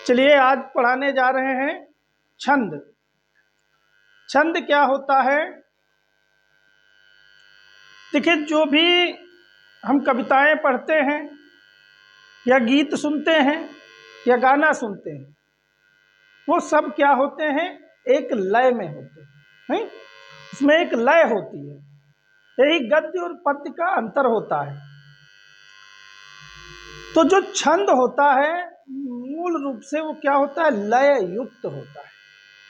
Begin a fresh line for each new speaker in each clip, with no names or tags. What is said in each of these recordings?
चलिए आज पढ़ाने जा रहे हैं छंद। छंद क्या होता है? देखिए, जो भी हम कविताएं पढ़ते हैं या गीत सुनते हैं या गाना सुनते हैं, वो सब क्या होते हैं? एक लय में होते हैं, नहीं? उसमें एक लय होती है। यही गद्य और पद्य का अंतर होता है। तो जो छंद होता है मूल रूप से वो क्या होता है? लय युक्त होता है।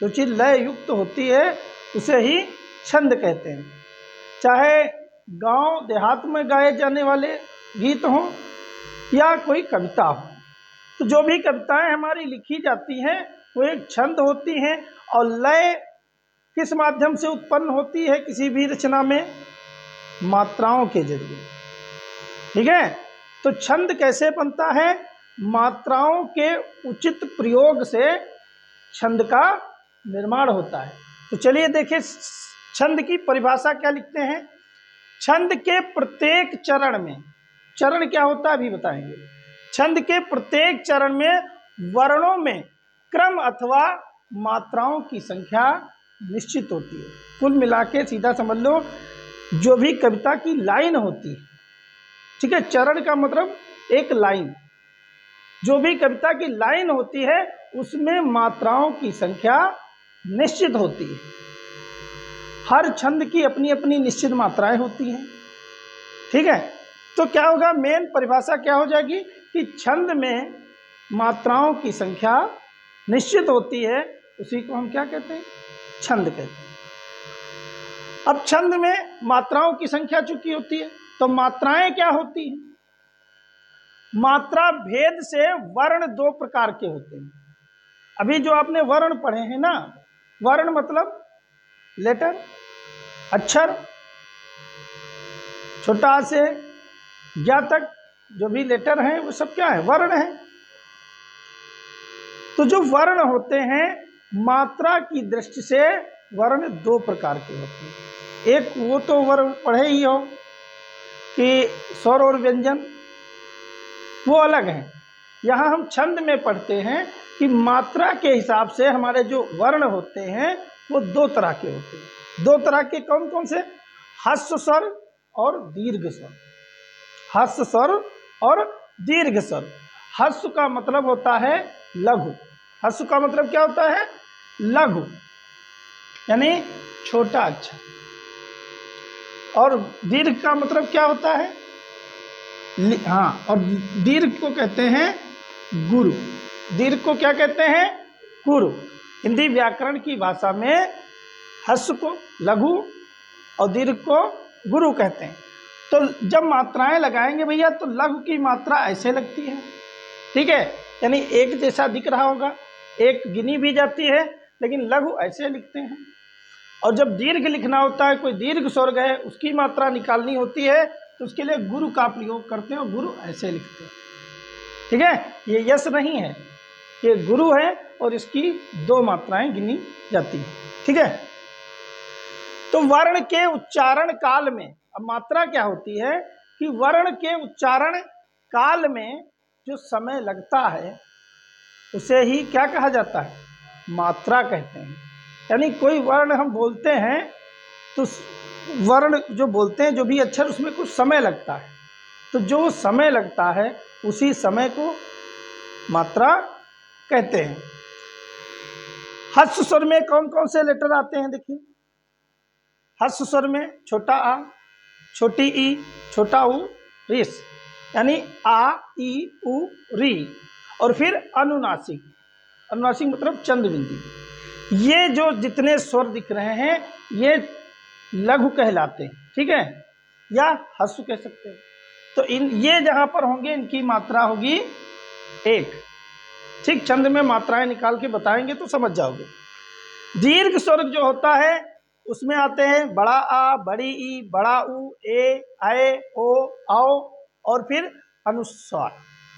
जो चीज लय युक्त होती है उसे ही छंद कहते हैं। चाहे गांव देहात में गाए जाने वाले गीत हों या कोई कविता हो, तो जो भी कविताएं हमारी लिखी जाती हैं वो एक छंद होती हैं। और लय किस माध्यम से उत्पन्न होती है? किसी भी रचना में मात्राओं के जरिए। ठीक है, तो छंद कैसे बनता है? मात्राओं के उचित प्रयोग से छंद का निर्माण होता है। तो चलिए देखिए छंद की परिभाषा क्या लिखते हैं। छंद के प्रत्येक चरण में, चरण क्या होता है अभी बताएंगे। छंद के प्रत्येक चरण में वर्णों में क्रम अथवा मात्राओं की संख्या निश्चित होती है। कुल मिला के सीधा समझ लो, जो भी कविता की लाइन होती है, ठीक है, चरण का मतलब एक लाइन, जो भी कविता की लाइन होती है उसमें मात्राओं की संख्या निश्चित होती है। हर छंद की अपनी अपनी निश्चित मात्राएं होती हैं। ठीक है, तो क्या होगा? मेन परिभाषा क्या हो जाएगी कि छंद में मात्राओं की संख्या निश्चित होती है, उसी को हम क्या कहते हैं? छंद कहते हैं। अब छंद में मात्राओं की संख्या चूंकि होती है, तो मात्राएं क्या होती हैं? मात्रा भेद से वर्ण दो प्रकार के होते हैं। अभी जो आपने वर्ण पढ़े हैं ना, वर्ण मतलब लेटर, अक्षर, छोटा से ज्ञा तक जो भी लेटर हैं वो सब क्या है? वर्ण है। तो जो वर्ण होते हैं मात्रा की दृष्टि से वर्ण दो प्रकार के होते हैं। एक वो तो वर्ण पढ़े ही हो कि स्वर और व्यंजन, वो अलग है। यहाँ हम छंद में पढ़ते हैं कि मात्रा के हिसाब से हमारे जो वर्ण होते हैं वो दो तरह के होते हैं। दो तरह के कौन कौन से? ह्रस्व स्वर और दीर्घ स्वर। ह्रस्व स्वर और दीर्घ स्वर। ह्रस्व का मतलब होता है लघु। ह्रस्व का मतलब क्या होता है? लघु, यानी छोटा अक्षर। और दीर्घ का मतलब क्या होता है? हाँ, और दीर्घ को कहते हैं गुरु। दीर्घ को क्या कहते हैं? गुरु। हिंदी व्याकरण की भाषा में ह्रस्व को लघु और दीर्घ को गुरु कहते हैं। तो जब मात्राएं लगाएंगे भैया, तो लघु की मात्रा ऐसे लगती है, ठीक है, यानी एक जैसा दिख रहा होगा, एक गिनी भी जाती है, लेकिन लघु ऐसे लिखते हैं। और जब दीर्घ लिखना होता है, कोई दीर्घ स्वर गए, उसकी मात्रा निकालनी होती है, तो उसके लिए गुरु का प्रयोग करते हैं और गुरु ऐसे लिखते हैं। ठीक है, ये यश नहीं है, ये गुरु है और इसकी दो मात्राएं गिनी जाती हैं। ठीक है, तो वर्ण के उच्चारण काल में, अब मात्रा क्या होती है कि वर्ण के उच्चारण काल में जो समय लगता है उसे ही क्या कहा जाता है? मात्रा कहते हैं। यानी कोई वर्ण हम बोलते हैं तो वर्ण जो बोलते हैं, जो भी अक्षर, उसमें कुछ समय लगता है, तो जो समय लगता है उसी समय को मात्रा कहते हैं। ह्रस्व स्वर में कौन कौन से लेटर आते हैं? देखिए, ह्रस्व स्वर में छोटा आ, छोटी ई, छोटा ऊ, रिस, यानी आ, ई, उ, री। और फिर अनुनासिक। अनुनासिक मतलब चंद्र बिंदी। ये जो जितने स्वर दिख रहे हैं ये लघु कहलाते हैं, ठीक है, या ह्रस्व कह सकते हैं। तो ये जहां पर होंगे इनकी मात्रा होगी एक। ठीक, छंद में मात्राएं निकाल के बताएंगे तो समझ जाओगे। दीर्घ स्वर जो होता है उसमें आते हैं बड़ा आ, बड़ी ई, बड़ा उ, ए, आए, ओ, आओ, और फिर अनुस्वार।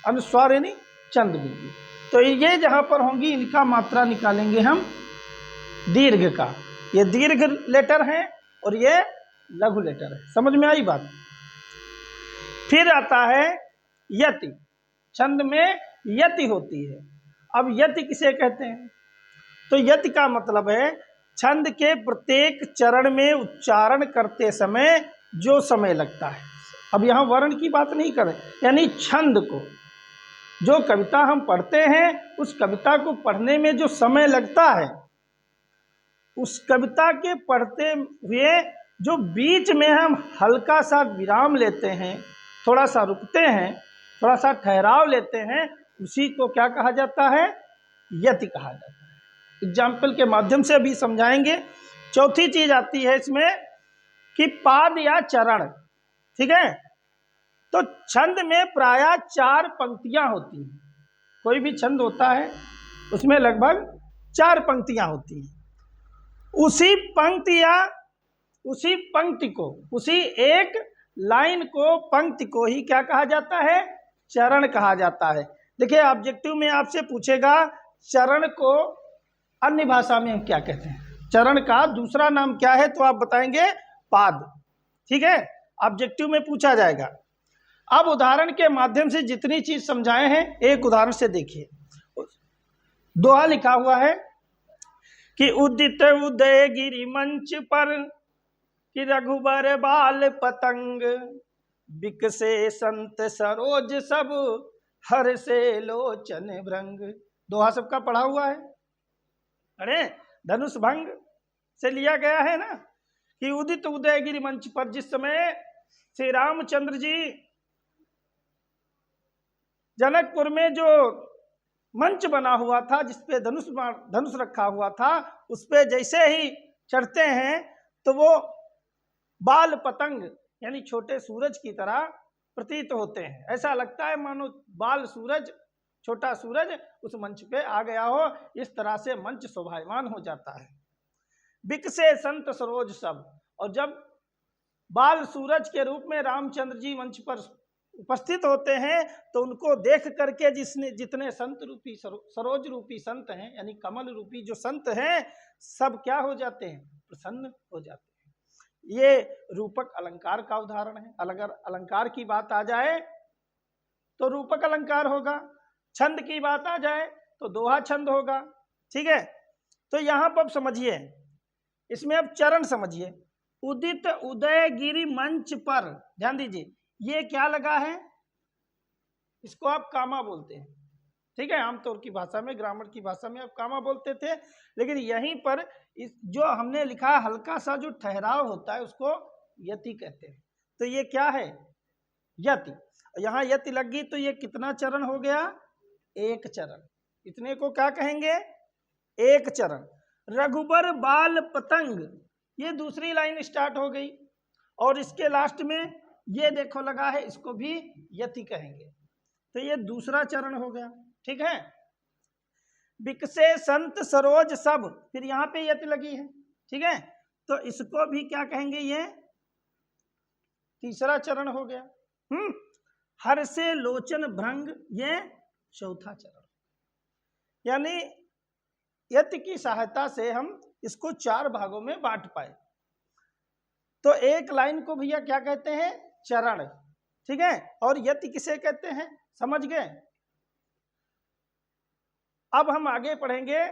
अनुस्वार यानी चंद्र बिंदी। तो ये जहां पर होंगी इनका मात्रा निकालेंगे हम दीर्घ का। ये दीर्घ लेटर है और ये लघु लेटर है। समझ में आई बात? फिर आता है यति। छंद में यति होती है। अब यति किसे कहते हैं? तो यति का मतलब है छंद के प्रत्येक चरण में उच्चारण करते समय जो समय लगता है। अब यहाँ वर्ण की बात नहीं कर रहे, यानी छंद को, जो कविता हम पढ़ते हैं उस कविता को पढ़ने में जो समय लगता है, उस कविता के पढ़ते हुए जो बीच में हम हल्का सा विराम लेते हैं, थोड़ा सा रुकते हैं, थोड़ा सा ठहराव लेते हैं, उसी को क्या कहा जाता है? यति कहा जाता है। एग्जाम्पल के माध्यम से अभी समझाएंगे। चौथी चीज आती है इसमें कि पाद या चरण। ठीक है, तो छंद में प्रायः 4 पंक्तियां होती हैं। कोई भी छंद होता है उसमें लगभग 4 पंक्तियां होती हैं। उसी पंक्ति या उसी पंक्ति को, उसी एक लाइन को, पंक्ति को ही क्या कहा जाता है? चरण कहा जाता है। देखिए ऑब्जेक्टिव में आपसे पूछेगा चरण को अन्य भाषा में हम क्या कहते हैं, चरण का दूसरा नाम क्या है, तो आप बताएंगे पाद। ठीक है, ऑब्जेक्टिव में पूछा जाएगा। अब उदाहरण के माध्यम से जितनी चीज समझाए हैं एक उदाहरण से देखिए। दोहा लिखा हुआ है कि उदित उदय गिरि मंच पर कि रघुबर बाल पतंग, बिकसे संत सरोज सब हर से लोचन भृंग। दोहा सबका पढ़ा हुआ है। अरे धनुष भंग से लिया गया है ना, कि उदित उदयगिरी मंच पर जिस समय श्री रामचंद्र जी जनकपुर में जो मंच बना हुआ था जिसपे धनुष रखा हुआ था, उस पे जैसे ही चढ़ते हैं तो वो बाल पतंग यानी छोटे सूरज की तरह प्रतीत होते हैं। ऐसा लगता है मानो बाल सूरज, छोटा सूरज उस मंच पे आ गया हो। इस तरह से मंच शोभायमान हो जाता है। बिकसे संत सरोज सब, और जब बाल सूरज के रूप में रामचंद्र जी मंच पर उपस्थित होते हैं तो उनको देख करके जितने संत रूपी सरोज रूपी संत हैं, यानी कमल रूपी जो संत हैं, सब क्या हो जाते हैं? प्रसन्न हो जाते हैं। ये रूपक अलंकार का उदाहरण है। अगर अलंकार की बात आ जाए तो रूपक अलंकार होगा, छंद की बात आ जाए तो दोहा छंद होगा। ठीक है, तो यहां पर समझिए, इसमें अब चरण समझिए। उदित उदय गिरि मंच पर, ध्यान दीजिए, ये क्या लगा है? इसको आप कामा बोलते हैं। ठीक है, आमतौर की भाषा में, ग्रामर की भाषा में आप कामा बोलते थे, लेकिन यहीं पर इस जो हमने लिखा है हल्का सा जो ठहराव होता है उसको यति कहते हैं। तो ये क्या है? यति। यहाँ यति लग गई तो ये कितना चरण हो गया? एक चरण। इतने को क्या कहेंगे? एक चरण। रघुबर बाल पतंग, ये दूसरी लाइन स्टार्ट हो गई, और इसके लास्ट में ये देखो लगा है, इसको भी यति कहेंगे। तो ये दूसरा चरण हो गया। ठीक है, बिकसे संत सरोज सब, फिर यहाँ पे यति लगी है। ठीक है, तो इसको भी क्या कहेंगे? ये तीसरा चरण हो गया। हर से लोचन भृंग, ये चौथा चरण। यानी यति की सहायता से हम इसको 4 भागों में बांट पाए। तो एक लाइन को भैया क्या कहते हैं? चरण। ठीक है, और यति किसे कहते हैं? समझ गए। अब हम आगे पढ़ेंगे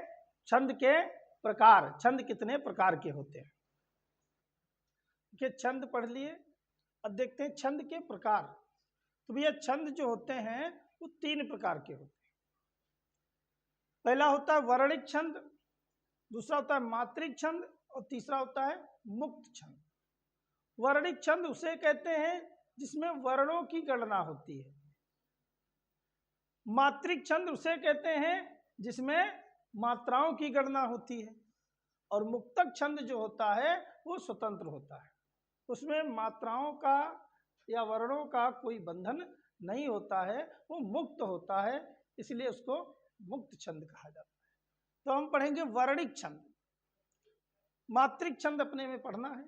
छंद के प्रकार। छंद कितने प्रकार के होते हैं? कि छंद पढ़ लिए, अब देखते हैं छंद के प्रकार। तो भैया छंद जो होते हैं वो 3 प्रकार के होते हैं। पहला होता है वर्णिक छंद, दूसरा होता है मात्रिक छंद, और तीसरा होता है मुक्त छंद। वर्णिक छंद उसे कहते हैं जिसमें वर्णों की गणना होती है। मात्रिक छंद उसे कहते हैं जिसमें मात्राओं की गणना होती है। और मुक्तक छंद जो होता है वो स्वतंत्र होता है, उसमें मात्राओं का या वर्णों का कोई बंधन नहीं होता है, वो मुक्त होता है, इसलिए उसको मुक्त छंद कहा जाता है। तो हम पढ़ेंगे वर्णिक छंद। मात्रिक छंद अपने में पढ़ना है।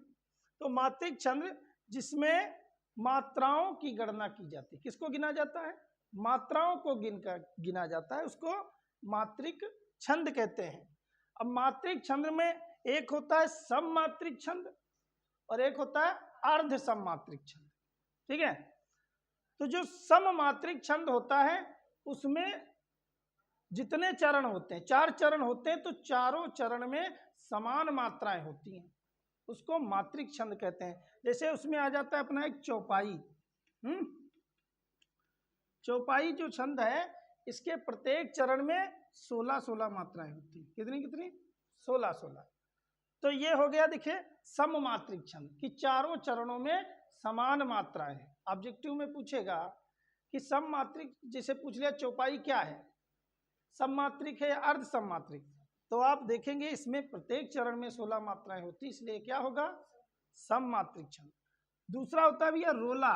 तो मात्रिक छंद जिसमें मात्राओं की गणना की जाती है। किसको गिना जाता है? मात्राओं को गिना जाता है, उसको मात्रिक छंद कहते हैं। अब मात्रिक छंद में एक होता है सममात्रिक छंद और एक होता है अर्ध सममात्रिक छंद। ठीक है, तो जो सममात्रिक छंद होता है उसमें जितने चरण होते हैं, 4 चरण होते हैं, तो चारों चरण में समान मात्राएं होती हैं, उसको मात्रिक छंद कहते हैं। जैसे उसमें आ जाता है अपना एक चौपाई। चौपाई जो छंद है, इसके प्रत्येक चरण में 16-16 मात्राएं होती हैं। कितनी कितनी? 16-16। तो ये हो गया देखिए सममात्रिक छंद कि चारों चरणों में समान मात्राएं हैं। ऑब्जेक्टिव में पूछेगा कि सममात्रिक, जैसे पूछ लिया चौपाई क्या है, सममात्रिक है या अर्ध सममात्रिक, तो आप देखेंगे इसमें प्रत्येक चरण में 16 मात्राएं होती, इसलिए क्या होगा? सममात्रिक छंद। दूसरा होता है भैया रोला।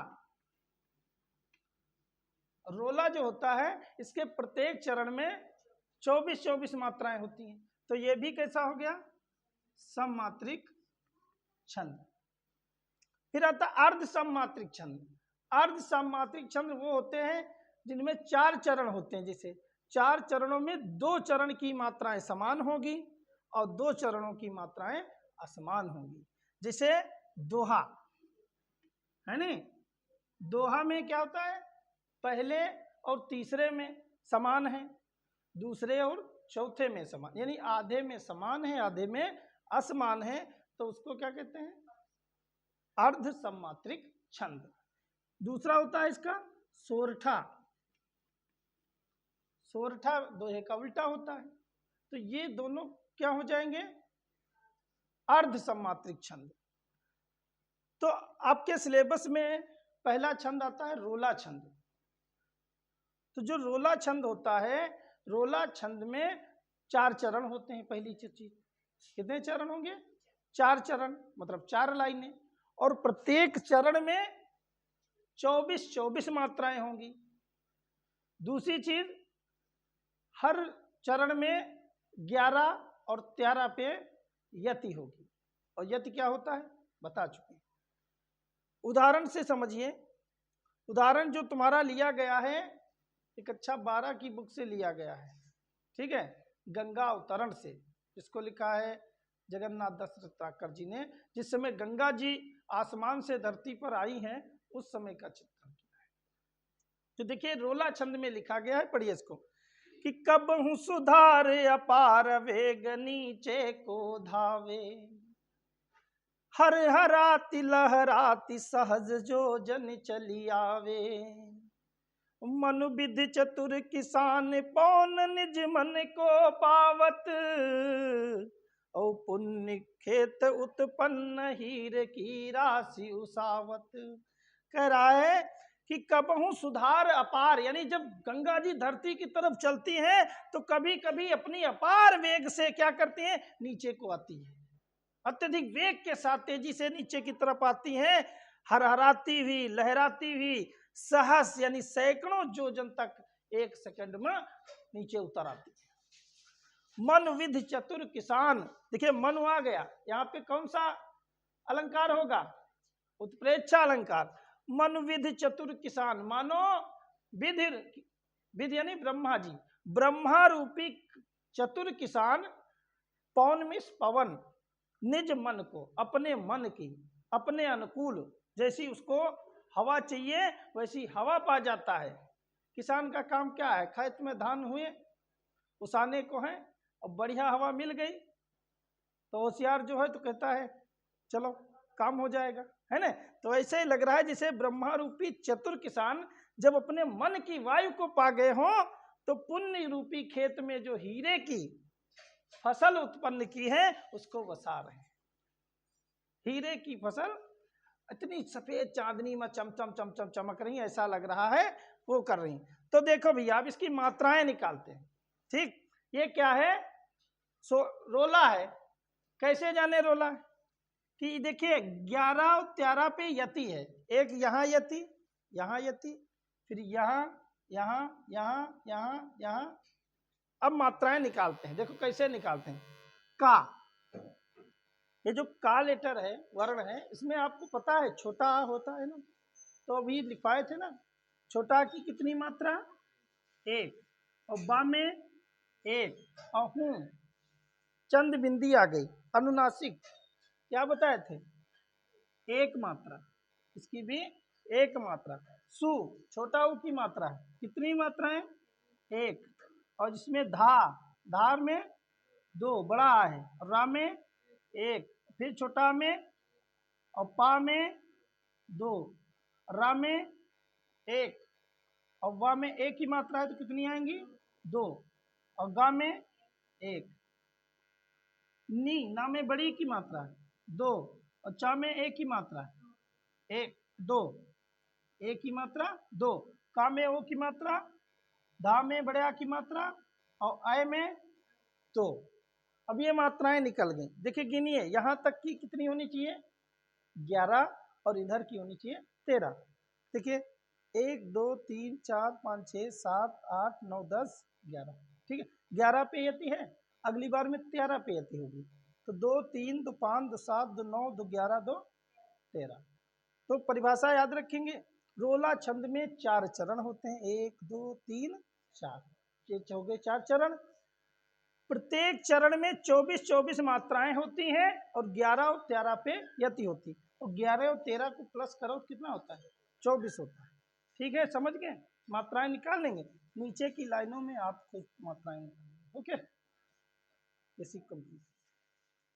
रोला जो होता है, इसके प्रत्येक चरण में 24-24 मात्राएं होती हैं, तो ये भी कैसा हो गया? सममात्रिक छंद। फिर आता अर्ध सममात्रिक छंद। अर्ध सममात्रिक छंद वो होते हैं जिनमें 4 चरण होते हैं, जैसे 4 चरणों में 2 चरण की मात्राएं समान होगी और 2 चरणों की मात्राएं असमान होंगी। जैसे दोहा है नी, दोहा में क्या होता है? पहले और तीसरे में समान है, दूसरे और चौथे में समान, यानी आधे में समान है, आधे में असमान है, तो उसको क्या कहते हैं? अर्ध सममात्रिक छंद। दूसरा होता है इसका सोरठा। सोरठा दोहे का उल्टा होता है, तो ये दोनों क्या हो जाएंगे? अर्ध सममात्रिक छंद। तो आपके सिलेबस में पहला छंद आता है रोला छंद। तो जो रोला छंद होता है, रोला छंद में 4 चरण होते हैं। पहली चीज, कितने चरण होंगे? 4 चरण, मतलब 4 लाइनें, और प्रत्येक चरण में 24-24 मात्राएं होंगी। दूसरी चीज, हर चरण में 11 और 13 पे यति होगी। और यति क्या होता है बता चुके हैं। उदाहरण से समझिए। उदाहरण जो तुम्हारा लिया गया है एक कक्षा 12 की बुक से लिया गया है, ठीक है, गंगा अवतरण से, जिसको लिखा है जगन्नाथ दास रत्नाकर जी ने। जिस समय गंगा जी आसमान से धरती पर आई हैं, उस समय का चित्रण किया है। तो देखिए रोला छंद में लिखा गया है, पढ़िए इसको, कि कबहु सुधार अपार वेग नीचे को धावे, हर हराती लहराती सहज जो जन चली आवे, मनु विधि चतुर किसान पौन निज मन को पावत, और पुण्य खेत उत्पन्न हीर की राशि उसावत। कह रहा है कि कबहू सुधार अपार, यानी जब गंगा जी धरती की तरफ चलती हैं तो कभी कभी अपनी अपार वेग से क्या करती हैं? नीचे को आती है, अत्यधिक वेग के साथ तेजी से नीचे की तरफ आती हैं, हरहराती हुई, लहराती हुई, सहस यानी सैकड़ों योजन तक 1 सेकंड में नीचे उतर आती है। मन विधि चतुर किसान, देखिए मनु आ गया, यहाँ पे कौन सा अलंकार होगा? उत्प्रेक्षा अलंकार। मन विधि चतुर किसान, मानो विधि, विधि यानी ब्रह्मा जी, ब्रह्मा रूपी चतुर किसान, पौन मिस पवन, निज मन को, अपने मन की, अपने अनुकूल, जैसी उसको हवा चाहिए वैसी हवा पा जाता है। किसान का काम क्या है? खेत में धान हुए, उसाने को है, और बढ़िया हवा मिल गई तो होशियार जो है तो कहता है चलो काम हो जाएगा, है ना। तो ऐसे ही लग रहा है जैसे ब्रह्मा रूपी चतुर किसान जब अपने मन की वायु को पा गए हों, तो पुण्य रूपी खेत में जो हीरे की फसल उत्पन्न की है उसको वसा रहे हैं। हीरे की फसल इतनी सफेद चांदनी में चमचम चमचम चमक रही, ऐसा लग रहा है वो कर रही। तो देखो भैया अब इसकी मात्राएं निकालते हैं, ठीक। ये क्या है? रोला है। कैसे जाने रोला? कि देखिए 11 और 13 पे यति है, एक यहाँ यति, यहाँ यति, फिर यहाँ यहाँ यहाँ यहाँ यहाँ। अब मात्राएं निकालते हैं, देखो कैसे निकालते हैं। का, ये जो का लेटर है, वर्ण है, इसमें आपको पता है छोटा होता है ना, तो अभी लिखवाए थे ना, छोटा की कितनी मात्रा? 1, और बा में 1, और हूं चंद बिंदी आ गई, अनुनासिक क्या बताए थे? 1 मात्रा, इसकी भी 1 मात्रा। सु छोटा ऊ की मात्रा है, कितनी मात्रा है? 1, और जिसमें धार में 2 बड़ा आ है, और रा में 1, फिर छोटा में और पा में 2, रा में 1 और वा में 1 की मात्रा है तो कितनी आएंगी 2, और गा में 1, ना में बड़ी की मात्रा है 2, और चा में 1 की मात्रा है 1 2, 1 की मात्रा 2, का में ओ की मात्रा, धा में बड़े आ की मात्रा, और आय में 2। अब ये मात्राएं निकल गई। देखिए गिनिए, यहां तक की कितनी होनी चाहिए 11, और इधर की होनी चाहिए 13। देखिए 1 2 3 4 5 6 7 8 9 10 11, ठीक है, 11 पे यति है, अगली बार में 13 पे यति होगी, तो 2 3 2 5 2 7 2 9 2 11 2 13। तो परिभाषा याद रखेंगे, रोला छंद में 4 चरण होते हैं, 1 2 3 4, ये हो गए 4 चरण। प्रत्येक चरण में 24 मात्राएं होती हैं और 11 और 13 पे यति होती, तो 11 और 13 को प्लस करो तो कितना होता है 24 होता है। ठीक है, समझ गए, मात्राएं निकाल लेंगे, नीचे की लाइनों में आपको मात्राएं निकालेंगे। Okay, basic complete.